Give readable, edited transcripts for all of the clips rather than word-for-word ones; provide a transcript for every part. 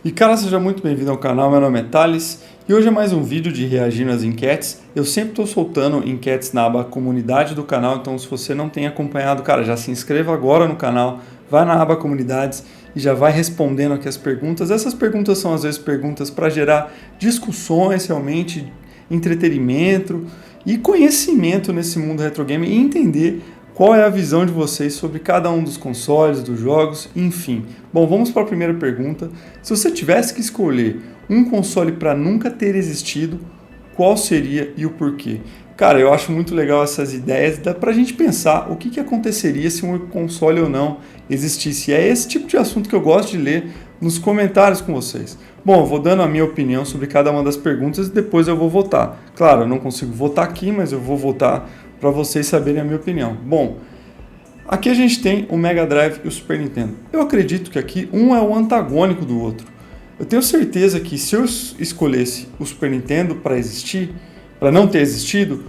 E cara, seja muito bem-vindo ao canal, meu nome é Thales e hoje é mais um vídeo de reagindo às enquetes. Eu sempre estou soltando enquetes na aba comunidade do canal, então se você não tem acompanhado, cara, já se inscreva agora no canal, vai na aba comunidades e já vai respondendo aqui as perguntas. Essas perguntas são às vezes perguntas para gerar discussões realmente, entretenimento e conhecimento nesse mundo retro game e entender qual é a visão de vocês sobre cada um dos consoles, dos jogos, enfim. Bom, vamos para a primeira pergunta. Se você tivesse que escolher um console para nunca ter existido, qual seria e o porquê? Cara, eu acho muito legal essas ideias, dá pra gente pensar o que aconteceria se um console ou não existisse. E é esse tipo de assunto que eu gosto de ler nos comentários com vocês. Bom, eu vou dando a minha opinião sobre cada uma das perguntas e depois eu vou votar. Claro, eu não consigo votar aqui, mas eu vou votar para vocês saberem a minha opinião. Bom, aqui a gente tem o Mega Drive e o Super Nintendo. Eu acredito que aqui um é o antagônico do outro. Eu tenho certeza que se eu escolhesse o Super Nintendo para existir, para não ter existido,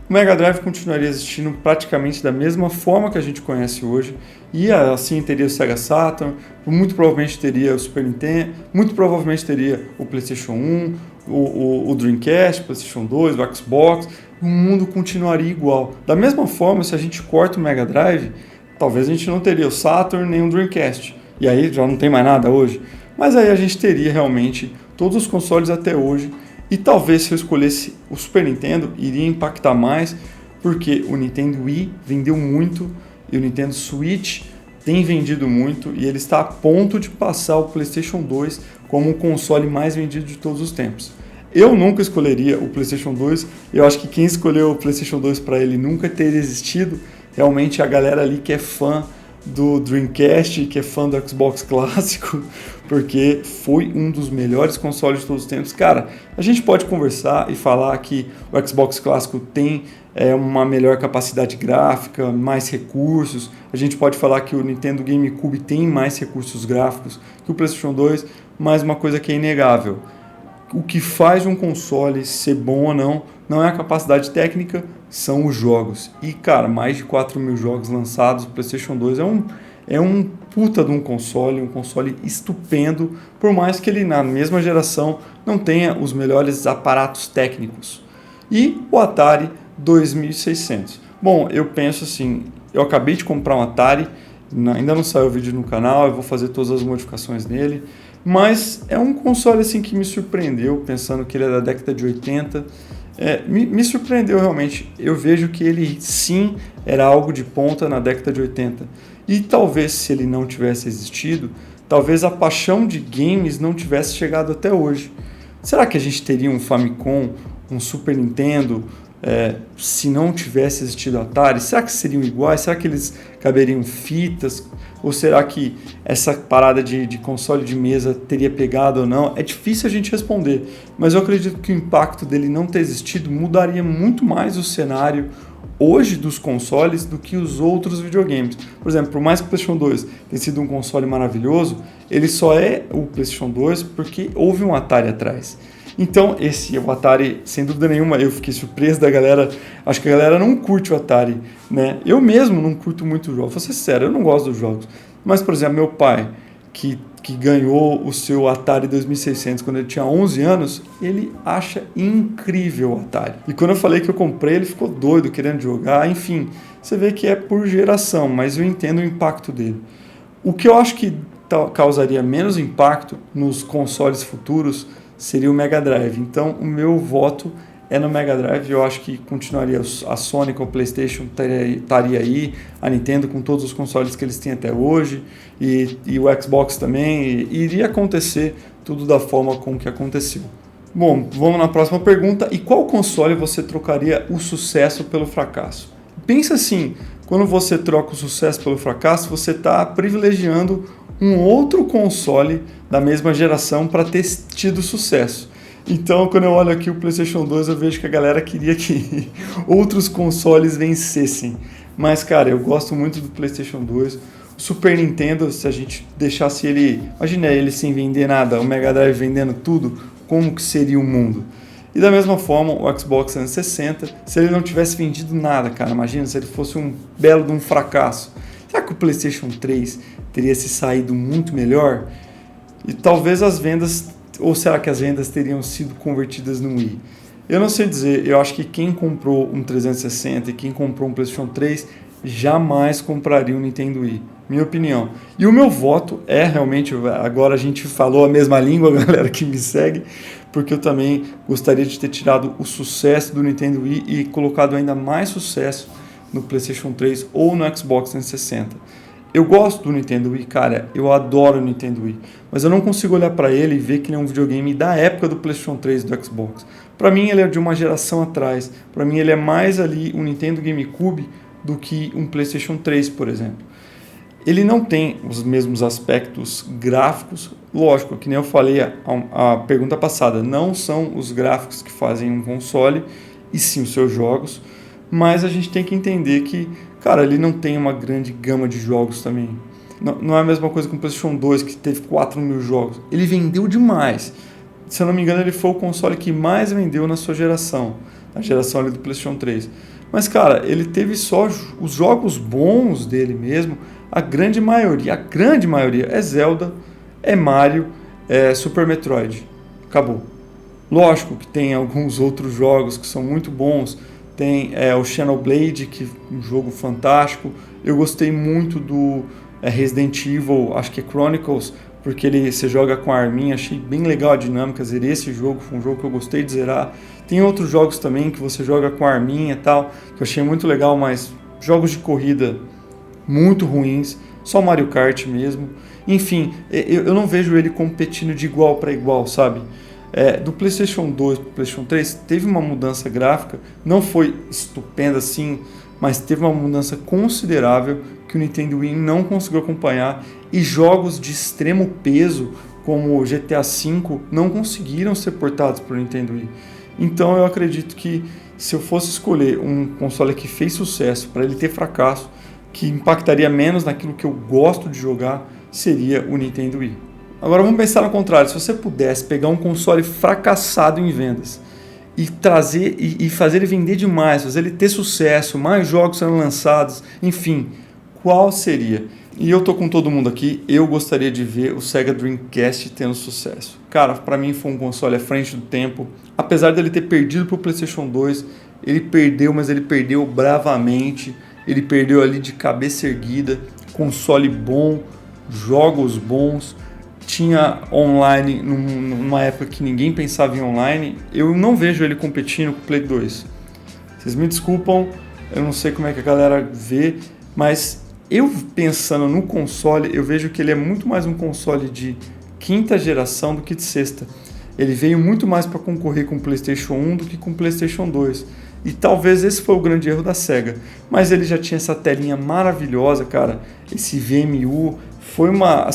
o Mega Drive continuaria existindo praticamente da mesma forma que a gente conhece hoje, e assim teria o Sega Saturn, muito provavelmente teria o Super Nintendo, muito provavelmente teria o PlayStation 1, o Dreamcast, o PlayStation 2, o Xbox, o mundo continuaria igual. Da mesma forma, se a gente corta o Mega Drive, talvez a gente não teria o Saturn nem o Dreamcast, e aí já não tem mais nada hoje, mas aí a gente teria realmente todos os consoles até hoje. E talvez se eu escolhesse o Super Nintendo, iria impactar mais, porque o Nintendo Wii vendeu muito e o Nintendo Switch tem vendido muito e ele está a ponto de passar o PlayStation 2 como o console mais vendido de todos os tempos. Eu nunca escolheria o PlayStation 2, eu acho que quem escolheu o PlayStation 2 para ele nunca ter existido, realmente a galera ali que é fã do Dreamcast, que é fã do Xbox clássico, porque foi um dos melhores consoles de todos os tempos. Cara, a gente pode conversar e falar que o Xbox clássico tem uma melhor capacidade gráfica, mais recursos. A gente pode falar que o Nintendo GameCube tem mais recursos gráficos que o PlayStation 2, mas uma coisa que é inegável: o que faz um console ser bom ou não é a capacidade técnica, são os jogos. E, cara, mais de 4.000 jogos lançados, o PlayStation 2 é um puta de um console estupendo, por mais que ele, na mesma geração, não tenha os melhores aparatos técnicos. E o Atari 2600. Bom, eu penso assim, eu acabei de comprar um Atari, ainda não saiu o vídeo no canal, eu vou fazer todas as modificações nele, mas é um console assim que me surpreendeu, pensando que ele é da década de 80, me surpreendeu realmente. Eu vejo que ele sim era algo de ponta na década de 80, e talvez se ele não tivesse existido, talvez a paixão de games não tivesse chegado até hoje. Será que a gente teria um Famicom, um Super Nintendo, se não tivesse existido Atari? Será que seriam iguais? Será que eles caberiam fitas? Ou será que essa parada de console de mesa teria pegado ou não? É difícil a gente responder, mas eu acredito que o impacto dele não ter existido mudaria muito mais o cenário hoje dos consoles do que os outros videogames. Por exemplo, por mais que o PlayStation 2 tenha sido um console maravilhoso, ele só é o PlayStation 2 porque houve um Atari atrás. Então, esse é o Atari, sem dúvida nenhuma, eu fiquei surpreso da galera. Acho que a galera não curte o Atari, né? Eu mesmo não curto muito os jogos, vou ser sério, eu não gosto dos jogos. Mas, por exemplo, meu pai, que ganhou o seu Atari 2600 quando ele tinha 11 anos, ele acha incrível o Atari. E quando eu falei que eu comprei, ele ficou doido, querendo jogar. Enfim, você vê que é por geração, mas eu entendo o impacto dele. O que eu acho que causaria menos impacto nos consoles futuros seria o Mega Drive. Então, o meu voto é no Mega Drive. Eu acho que continuaria a Sony com o PlayStation, estaria aí, a Nintendo com todos os consoles que eles têm até hoje, e o Xbox também, e iria acontecer tudo da forma como que aconteceu. Bom, vamos na próxima pergunta. E qual console você trocaria o sucesso pelo fracasso? Pensa assim, quando você troca o sucesso pelo fracasso, você está privilegiando um outro console da mesma geração para ter tido sucesso. Então, quando eu olho aqui o PlayStation 2, eu vejo que a galera queria que outros consoles vencessem. Mas, cara, eu gosto muito do PlayStation 2. O Super Nintendo, se a gente deixasse ele... Imagina ele sem vender nada, o Mega Drive vendendo tudo, como que seria o mundo? E da mesma forma, o Xbox 360, se ele não tivesse vendido nada, cara, imagina se ele fosse um belo de um fracasso. Será que o PlayStation 3 teria se saído muito melhor? E talvez as vendas, ou será que as vendas teriam sido convertidas no Wii? Eu não sei dizer, eu acho que quem comprou um 360 e quem comprou um PlayStation 3 jamais compraria um Nintendo Wii, minha opinião. E o meu voto é realmente, agora a gente falou a mesma língua, galera que me segue, porque eu também gostaria de ter tirado o sucesso do Nintendo Wii e colocado ainda mais sucesso no PlayStation 3 ou no Xbox 360. Eu gosto do Nintendo Wii, cara, eu adoro o Nintendo Wii, mas eu não consigo olhar para ele e ver que ele é um videogame da época do PlayStation 3 e do Xbox. Para mim ele é de uma geração atrás, para mim ele é mais ali um Nintendo GameCube do que um PlayStation 3, por exemplo. Ele não tem os mesmos aspectos gráficos, lógico, que nem eu falei a pergunta passada, não são os gráficos que fazem um console, e sim os seus jogos, mas a gente tem que entender que, cara, ele não tem uma grande gama de jogos também. Não é a mesma coisa que o PlayStation 2, que teve 4 mil jogos. Ele vendeu demais. Se eu não me engano, ele foi o console que mais vendeu na sua geração, na geração ali do PlayStation 3. Mas, cara, ele teve só os jogos bons dele mesmo. A grande maioria é Zelda, é Mario, é Super Metroid. Acabou. Lógico que tem alguns outros jogos que são muito bons. Tem o Xenoblade, que é um jogo fantástico. Eu gostei muito do Resident Evil, acho que é Chronicles, porque você joga com a arminha, achei bem legal a dinâmica, zerei esse jogo, foi um jogo que eu gostei de zerar. Tem outros jogos também que você joga com a arminha e tal, que eu achei muito legal, mas jogos de corrida muito ruins, só Mario Kart mesmo. Enfim, eu não vejo ele competindo de igual para igual, sabe? Do PlayStation 2 para o PlayStation 3 teve uma mudança gráfica, não foi estupenda assim, mas teve uma mudança considerável que o Nintendo Wii não conseguiu acompanhar, e jogos de extremo peso como o GTA V não conseguiram ser portados para o Nintendo Wii. Então eu acredito que se eu fosse escolher um console que fez sucesso para ele ter fracasso, que impactaria menos naquilo que eu gosto de jogar, seria o Nintendo Wii. Agora vamos pensar no contrário, se você pudesse pegar um console fracassado em vendas e trazer e fazer ele vender demais, fazer ele ter sucesso, mais jogos sendo lançados, enfim, qual seria? E eu tô com todo mundo aqui, eu gostaria de ver o Sega Dreamcast tendo sucesso. Cara, para mim foi um console à frente do tempo, apesar dele ter perdido pro PlayStation 2, ele perdeu, mas ele perdeu bravamente, ele perdeu ali de cabeça erguida, console bom, jogos bons, tinha online numa época que ninguém pensava em online. Eu não vejo ele competindo com o Play 2. Vocês me desculpam, eu não sei como é que a galera vê, mas eu pensando no console, eu vejo que ele é muito mais um console de quinta geração do que de sexta. Ele veio muito mais para concorrer com o PlayStation 1 do que com o PlayStation 2. E talvez esse foi o grande erro da SEGA. Mas ele já tinha essa telinha maravilhosa, cara. Esse VMU foi uma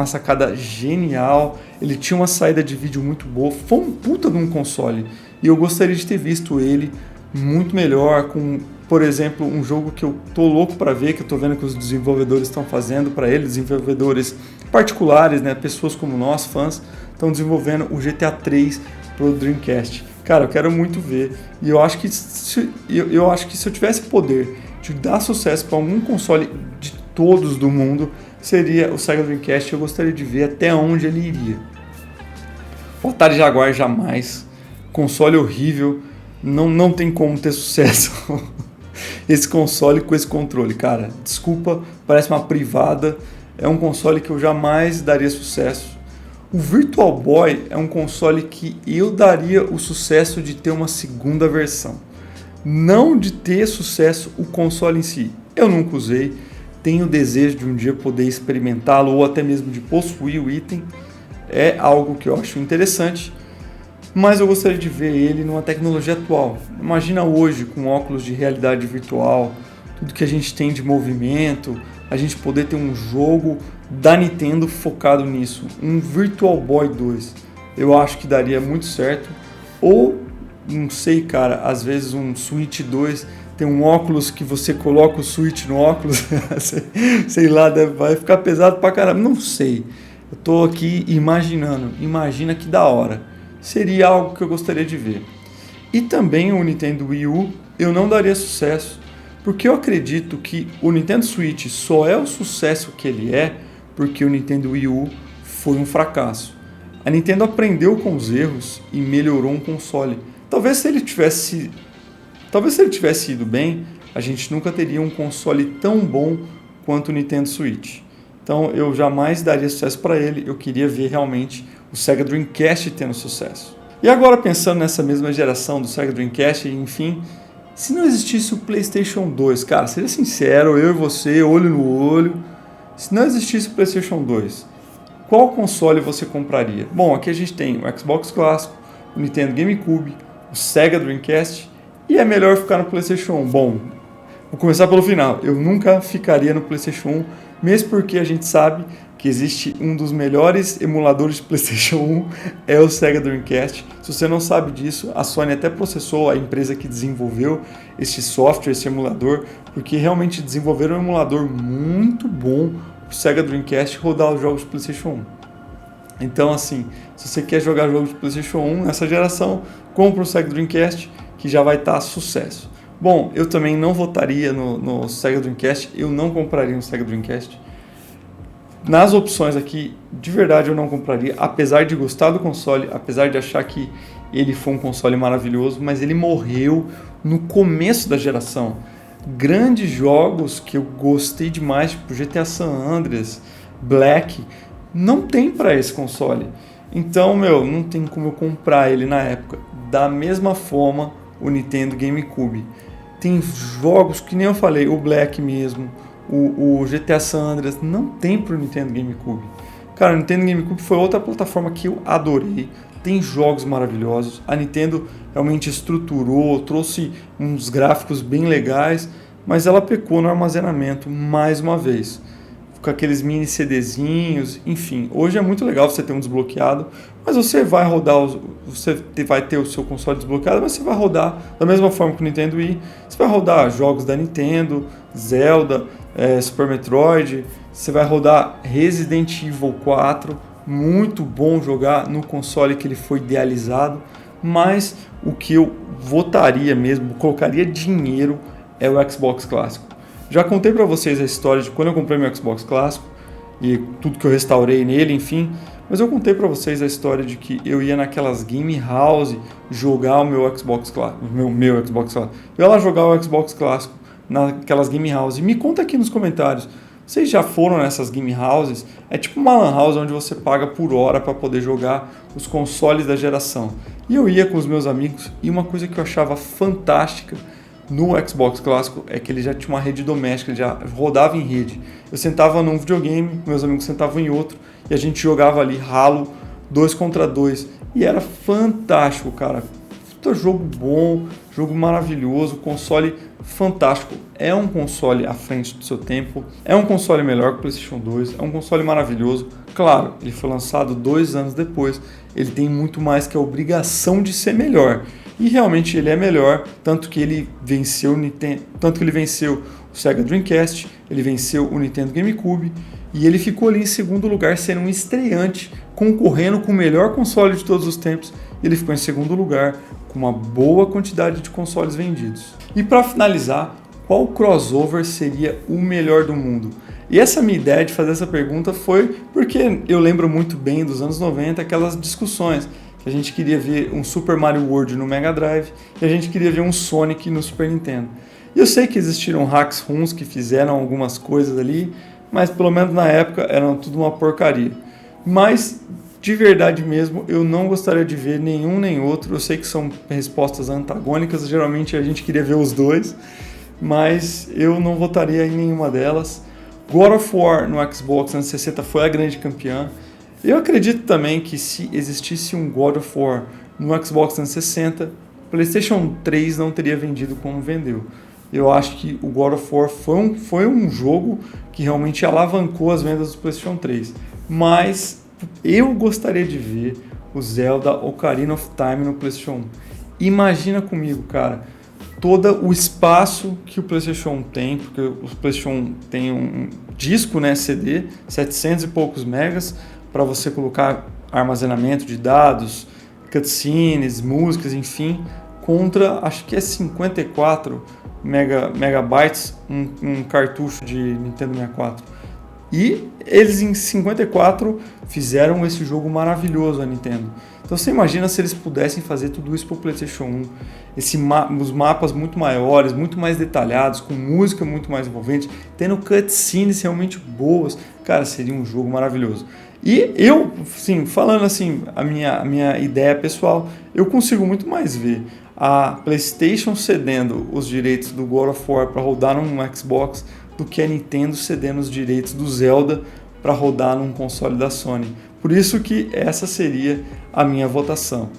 sacada genial. Ele tinha uma saída de vídeo muito boa. Foi um puta de um console. E eu gostaria de ter visto ele muito melhor com, por exemplo, um jogo que eu tô louco para ver, que eu tô vendo que os desenvolvedores estão fazendo para ele, desenvolvedores particulares, né, pessoas como nós, fãs, estão desenvolvendo o GTA 3 pro Dreamcast. Cara, eu quero muito ver. E eu acho que se eu tivesse poder de dar sucesso para algum console de todos do mundo, seria o Sega Dreamcast. Eu gostaria de ver até onde ele iria. O Atari Jaguar jamais. Console horrível. Não tem como ter sucesso esse console com esse controle. Cara, desculpa, parece uma privada. É um console que eu jamais daria sucesso. O Virtual Boy é um console que eu daria o sucesso de ter uma segunda versão. Não de ter sucesso o console em si. Eu nunca usei, tenho o desejo de um dia poder experimentá-lo ou até mesmo de possuir o item. É algo que eu acho interessante, mas eu gostaria de ver ele numa tecnologia atual. Imagina hoje, com óculos de realidade virtual, tudo que a gente tem de movimento, a gente poder ter um jogo da Nintendo focado nisso, um Virtual Boy 2. Eu acho que daria muito certo. Ou, não sei, cara, às vezes um Switch 2 tem um óculos que você coloca o Switch no óculos, sei lá, vai ficar pesado pra caramba, não sei. Eu tô aqui imaginando, imagina que da hora. Seria algo que eu gostaria de ver. E também o Nintendo Wii U, eu não daria sucesso, porque eu acredito que o Nintendo Switch só é o sucesso que ele é porque o Nintendo Wii U foi um fracasso. A Nintendo aprendeu com os erros e melhorou um console. Talvez se ele tivesse ido bem, a gente nunca teria um console tão bom quanto o Nintendo Switch. Então eu jamais daria sucesso para ele, eu queria ver realmente o Sega Dreamcast tendo sucesso. E agora pensando nessa mesma geração do Sega Dreamcast, enfim, se não existisse o PlayStation 2, cara, seja sincero, eu e você, olho no olho, se não existisse o PlayStation 2, qual console você compraria? Bom, aqui a gente tem o Xbox clássico, o Nintendo GameCube, o Sega Dreamcast, e é melhor ficar no PlayStation 1. Bom, vou começar pelo final, eu nunca ficaria no PlayStation 1, mesmo porque a gente sabe que existe um dos melhores emuladores de PlayStation 1, é o Sega Dreamcast. Se você não sabe disso, a Sony até processou a empresa que desenvolveu este software, esse emulador, porque realmente desenvolveram um emulador muito bom, o Sega Dreamcast, rodar os jogos de PlayStation 1. Então, assim, se você quer jogar jogos de PlayStation 1 nessa geração, compra o Sega Dreamcast, que já vai estar sucesso. Bom, eu também não votaria no Sega Dreamcast, eu não compraria um Sega Dreamcast. Nas opções aqui, de verdade eu não compraria, apesar de gostar do console, apesar de achar que ele foi um console maravilhoso, mas ele morreu no começo da geração. Grandes jogos que eu gostei demais, tipo GTA San Andreas, Black, não tem para esse console. Então, não tem como eu comprar ele na época. Da mesma forma, o Nintendo GameCube. Tem jogos que nem eu falei, o Black mesmo, o GTA San Andreas, não tem pro Nintendo GameCube. Cara, o Nintendo GameCube foi outra plataforma que eu adorei. Tem jogos maravilhosos. A Nintendo realmente estruturou, trouxe uns gráficos bem legais, mas ela pecou no armazenamento mais uma vez. Com aqueles mini CDzinhos, enfim. Hoje é muito legal você ter um desbloqueado, mas você vai rodar, você vai ter o seu console desbloqueado, mas você vai rodar da mesma forma que o Nintendo Wii. Você vai rodar jogos da Nintendo, Zelda, Super Metroid, você vai rodar Resident Evil 4, muito bom jogar no console que ele foi idealizado, mas o que eu votaria mesmo, colocaria dinheiro, é o Xbox clássico. Já contei para vocês a história de quando eu comprei meu Xbox clássico e tudo que eu restaurei nele, enfim, mas eu contei para vocês a história de que eu ia naquelas game house jogar o meu Xbox clássico, meu Xbox clássico. Eu ia lá jogar o Xbox clássico naquelas game house. E me conta aqui nos comentários, vocês já foram nessas game houses? É tipo uma lan house onde você paga por hora para poder jogar os consoles da geração. E eu ia com os meus amigos e uma coisa que eu achava fantástica no Xbox clássico é que ele já tinha uma rede doméstica, ele já rodava em rede. Eu sentava num videogame, meus amigos sentavam em outro e a gente jogava ali Halo 2 contra 2 e era fantástico, cara. Puta jogo bom, jogo maravilhoso, console fantástico. É um console à frente do seu tempo, é um console melhor que o PlayStation 2, é um console maravilhoso. Claro, ele foi lançado 2 anos depois, ele tem muito mais que a obrigação de ser melhor. E realmente ele é melhor, tanto que ele venceu o Sega Dreamcast, ele venceu o Nintendo GameCube e ele ficou ali em segundo lugar, sendo um estreante, concorrendo com o melhor console de todos os tempos. Ele ficou em segundo lugar, com uma boa quantidade de consoles vendidos. E para finalizar, qual crossover seria o melhor do mundo? E essa minha ideia de fazer essa pergunta foi porque eu lembro muito bem dos anos 90, aquelas discussões. A gente queria ver um Super Mario World no Mega Drive e a gente queria ver um Sonic no Super Nintendo. E eu sei que existiram hacks ruins que fizeram algumas coisas ali, mas pelo menos na época eram tudo uma porcaria. Mas, de verdade mesmo, eu não gostaria de ver nenhum nem outro. Eu sei que são respostas antagônicas, geralmente a gente queria ver os dois, mas eu não votaria em nenhuma delas. God of War no Xbox 360 foi a grande campeã. Eu acredito também que se existisse um God of War no Xbox 360, o PlayStation 3 não teria vendido como vendeu. Eu acho que o God of War foi um jogo que realmente alavancou as vendas do PlayStation 3. Mas eu gostaria de ver o Zelda Ocarina of Time no PlayStation 1. Imagina comigo, cara, todo o espaço que o PlayStation tem, porque o PlayStation tem um disco, né, CD, 700 e poucos megas, para você colocar armazenamento de dados, cutscenes, músicas, enfim, contra, acho que é 54 megabytes, um cartucho de Nintendo 64. E eles em 54 fizeram esse jogo maravilhoso, a Nintendo. Então você imagina se eles pudessem fazer tudo isso para o PlayStation 1. Os mapas muito maiores, muito mais detalhados, com música muito mais envolvente, tendo cutscenes realmente boas. Cara, seria um jogo maravilhoso. E eu, sim, falando assim, a minha ideia pessoal, eu consigo muito mais ver a PlayStation cedendo os direitos do God of War para rodar num Xbox do que a Nintendo cedendo os direitos do Zelda para rodar num console da Sony. Por isso que essa seria a minha votação.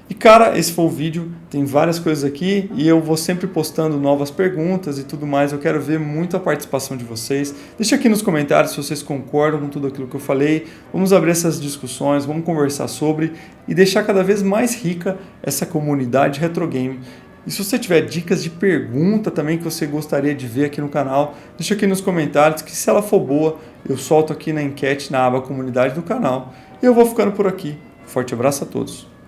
E cara, esse foi o vídeo, tem várias coisas aqui e eu vou sempre postando novas perguntas e tudo mais. Eu quero ver muito a participação de vocês. Deixa aqui nos comentários se vocês concordam com tudo aquilo que eu falei. Vamos abrir essas discussões, vamos conversar sobre e deixar cada vez mais rica essa comunidade retro game. E se você tiver dicas de pergunta também que você gostaria de ver aqui no canal, deixa aqui nos comentários que se ela for boa, eu solto aqui na enquete na aba comunidade do canal. E eu vou ficando por aqui. Forte abraço a todos.